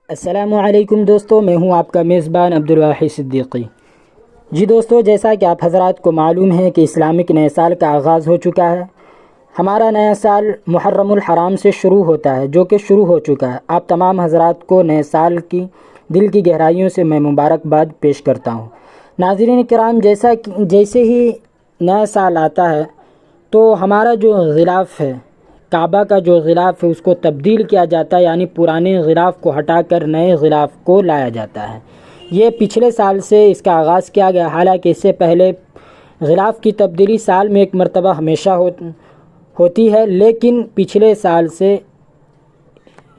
السلام علیکم دوستو، میں ہوں آپ کا میزبان عبدالواحد صدیقی۔ جی دوستو، جیسا کہ آپ حضرات کو معلوم ہے کہ اسلامک نئے سال کا آغاز ہو چکا ہے۔ ہمارا نیا سال محرم الحرام سے شروع ہوتا ہے، جو کہ شروع ہو چکا ہے۔ آپ تمام حضرات کو نئے سال کی دل کی گہرائیوں سے میں مبارکباد پیش کرتا ہوں۔ ناظرین کرام، جیسے ہی نیا سال آتا ہے تو ہمارا جو غلاف ہے، کعبہ کا جو غلاف ہے، اس کو تبدیل کیا جاتا ہے، یعنی پرانے غلاف کو ہٹا کر نئے غلاف کو لایا جاتا ہے۔ یہ پچھلے سال سے اس کا آغاز کیا گیا، حالانکہ اس سے پہلے غلاف کی تبدیلی سال میں ایک مرتبہ ہمیشہ ہوتی ہے، لیکن پچھلے سال سے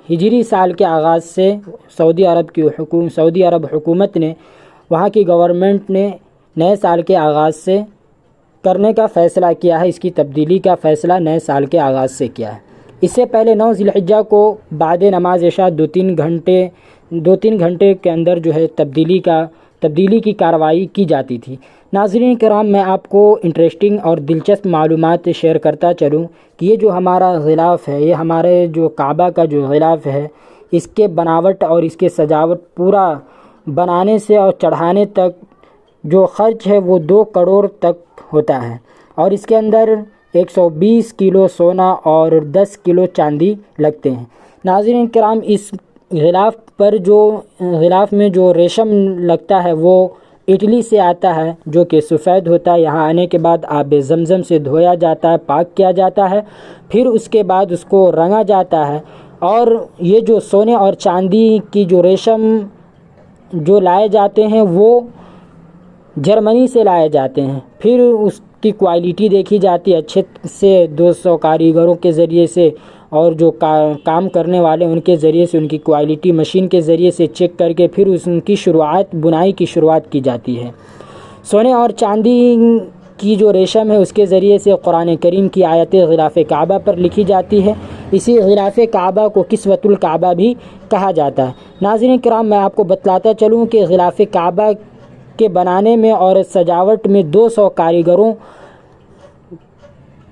ہجری سال کے آغاز سے سعودی عرب حکومت نے، وہاں کی گورنمنٹ نے نئے سال کے آغاز سے کرنے کا فیصلہ کیا ہے۔ اس کی تبدیلی کا فیصلہ نئے سال کے آغاز سے کیا ہے۔ اس سے پہلے 9 ذی الحجہ کو بعد نماز عشاء 2-3 گھنٹے کے اندر جو ہے تبدیلی کی کارروائی کی جاتی تھی۔ ناظرین کرام، میں آپ کو انٹرسٹنگ اور دلچسپ معلومات شیئر کرتا چلوں کہ یہ جو ہمارا غلاف ہے، یہ ہمارے جو کعبہ کا جو غلاف ہے، اس کے بناوٹ اور اس کے سجاوٹ پورا بنانے سے اور چڑھانے تک جو خرچ ہے وہ 2 کروڑ تک ہوتا ہے، اور اس کے اندر 120 کلو سونا اور 10 کلو چاندی لگتے ہیں۔ ناظرین کرام، اس غلاف میں جو ریشم لگتا ہے وہ اٹلی سے آتا ہے، جو کہ سفید ہوتا ہے۔ یہاں آنے کے بعد آب زمزم سے دھویا جاتا ہے، پاک کیا جاتا ہے، پھر اس کے بعد اس کو رنگا جاتا ہے، اور یہ جو سونے اور چاندی کی جو ریشم جو لائے جاتے ہیں وہ جرمنی سے لائے جاتے ہیں۔ پھر اس کی کوالٹی دیکھی جاتی ہے اچھے سے 200 کاریگروں کے ذریعے سے، اور جو کام کرنے والے ان کے ذریعے سے ان کی کوالٹی مشین کے ذریعے سے چیک کر کے پھر ان کی بنائی کی شروعات کی جاتی ہے۔ سونے اور چاندی کی جو ریشم ہے اس کے ذریعے سے قرآن کریم کی آیتیں غلاف کعبہ پر لکھی جاتی ہے۔ اسی غلاف کعبہ کو کسوۃ الکعبہ بھی کہا جاتا ہے۔ ناظرین کرام، میں آپ کو بتلاتا چلوں کہ غلاف کعبہ کے بنانے میں اور سجاوٹ میں 200 کاریگروں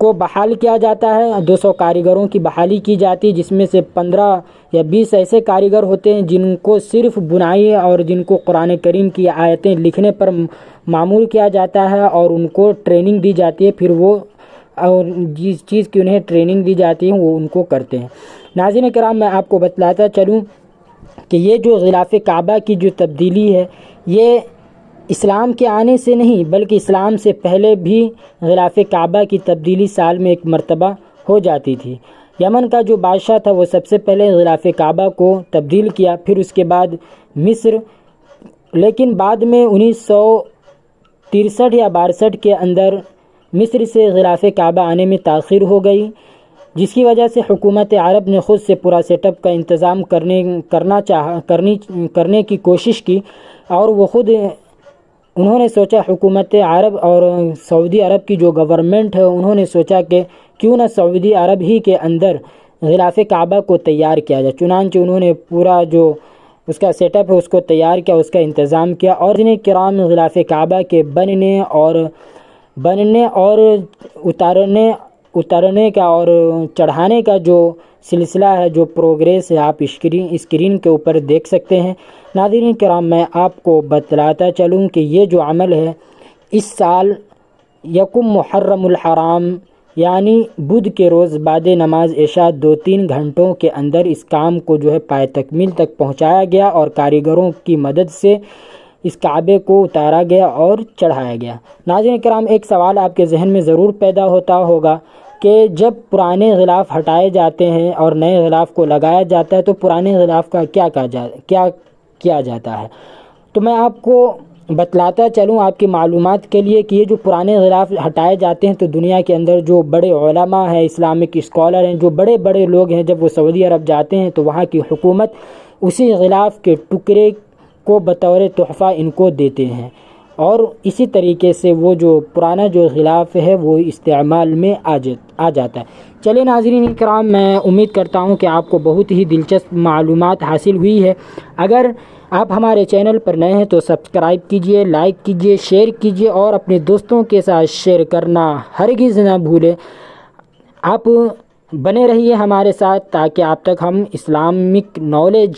کو بحال کیا جاتا ہے۔ 200 کاریگروں کی بحالی کی جاتی ہے، جس میں سے 15 یا 20 ایسے کاریگر ہوتے ہیں جن کو صرف بنائی اور جن کو قرآن کریم کی آیتیں لکھنے پر معمور کیا جاتا ہے، اور ان کو ٹریننگ دی جاتی ہے، پھر وہ اور جس چیز کی انہیں ٹریننگ دی جاتی ہے وہ ان کو کرتے ہیں۔ ناظرین کرام، میں آپ کو بتلاتا چلوں کہ یہ جو غلاف کعبہ کی جو تبدیلی ہے، یہ اسلام کے آنے سے نہیں بلکہ اسلام سے پہلے بھی غلاف کعبہ کی تبدیلی سال میں ایک مرتبہ ہو جاتی تھی۔ یمن کا جو بادشاہ تھا وہ سب سے پہلے غلاف کعبہ کو تبدیل کیا، پھر اس کے بعد مصر، لیکن بعد میں 1963 یا 62 کے اندر مصر سے غلاف کعبہ آنے میں تاخیر ہو گئی، جس کی وجہ سے حکومت عرب نے خود سے پورا سیٹ اپ کا انتظام کرنے کی کوشش کی، اور وہ خود انہوں نے سوچا، حکومت عرب اور سعودی عرب کی جو گورنمنٹ ہے انہوں نے سوچا کہ کیوں نہ سعودی عرب ہی کے اندر غلاف کعبہ کو تیار کیا جائے۔ چنانچہ انہوں نے پورا جو اس کا سیٹ اپ ہے اس کو تیار کیا، اس کا انتظام کیا، اور انہیں کرام غلاف کعبہ کے بننے اور اتارنے کا اور چڑھانے کا جو سلسلہ ہے، جو پروگریس ہے، آپ اسکرین کے اوپر دیکھ سکتے ہیں۔ ناظرین کرام، میں آپ کو بتلاتا چلوں کہ یہ جو عمل ہے، اس سال 1 محرم الحرام یعنی بدھ کے روز بعد نماز عشاء 2-3 گھنٹوں کے اندر اس کام کو جو ہے پائے تکمیل تک پہنچایا گیا، اور کاریگروں کی مدد سے اس کعبے کو اتارا گیا اور چڑھایا گیا۔ ناظرین کرام، ایک سوال آپ کے ذہن میں ضرور پیدا ہوتا ہوگا کہ جب پرانے غلاف ہٹائے جاتے ہیں اور نئے غلاف کو لگایا جاتا ہے تو پرانے غلاف کا کیا کیا جاتا ہے؟ تو میں آپ کو بتلاتا چلوں آپ کی معلومات کے لیے کہ یہ جو پرانے غلاف ہٹائے جاتے ہیں تو دنیا کے اندر جو بڑے علماء ہیں، اسلامک اسکالر ہیں، جو بڑے بڑے لوگ ہیں، جب وہ سعودی عرب جاتے ہیں تو وہاں کی حکومت اسی غلاف کے ٹکڑے کو بطور تحفہ ان کو دیتے ہیں، اور اسی طریقے سے وہ جو پرانا جو غلاف ہے وہ استعمال میں آ جاتا ہے۔ چلے ناظرین کرام، میں امید کرتا ہوں کہ آپ کو بہت ہی دلچسپ معلومات حاصل ہوئی ہے۔ اگر آپ ہمارے چینل پر نئے ہیں تو سبسکرائب کیجئے، لائک کیجئے، شیئر کیجئے، اور اپنے دوستوں کے ساتھ شیئر کرنا ہرگز نہ بھولیں۔ آپ بنے رہیے ہمارے ساتھ تاکہ آپ تک ہم اسلامک نالج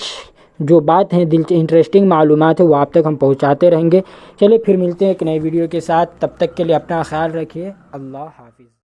جو بات ہیں انٹرسٹنگ معلومات ہے وہ آپ تک ہم پہنچاتے رہیں گے۔ چلیے پھر ملتے ہیں ایک نئے ویڈیو کے ساتھ، تب تک کے لیے اپنا خیال رکھیے، اللہ حافظ۔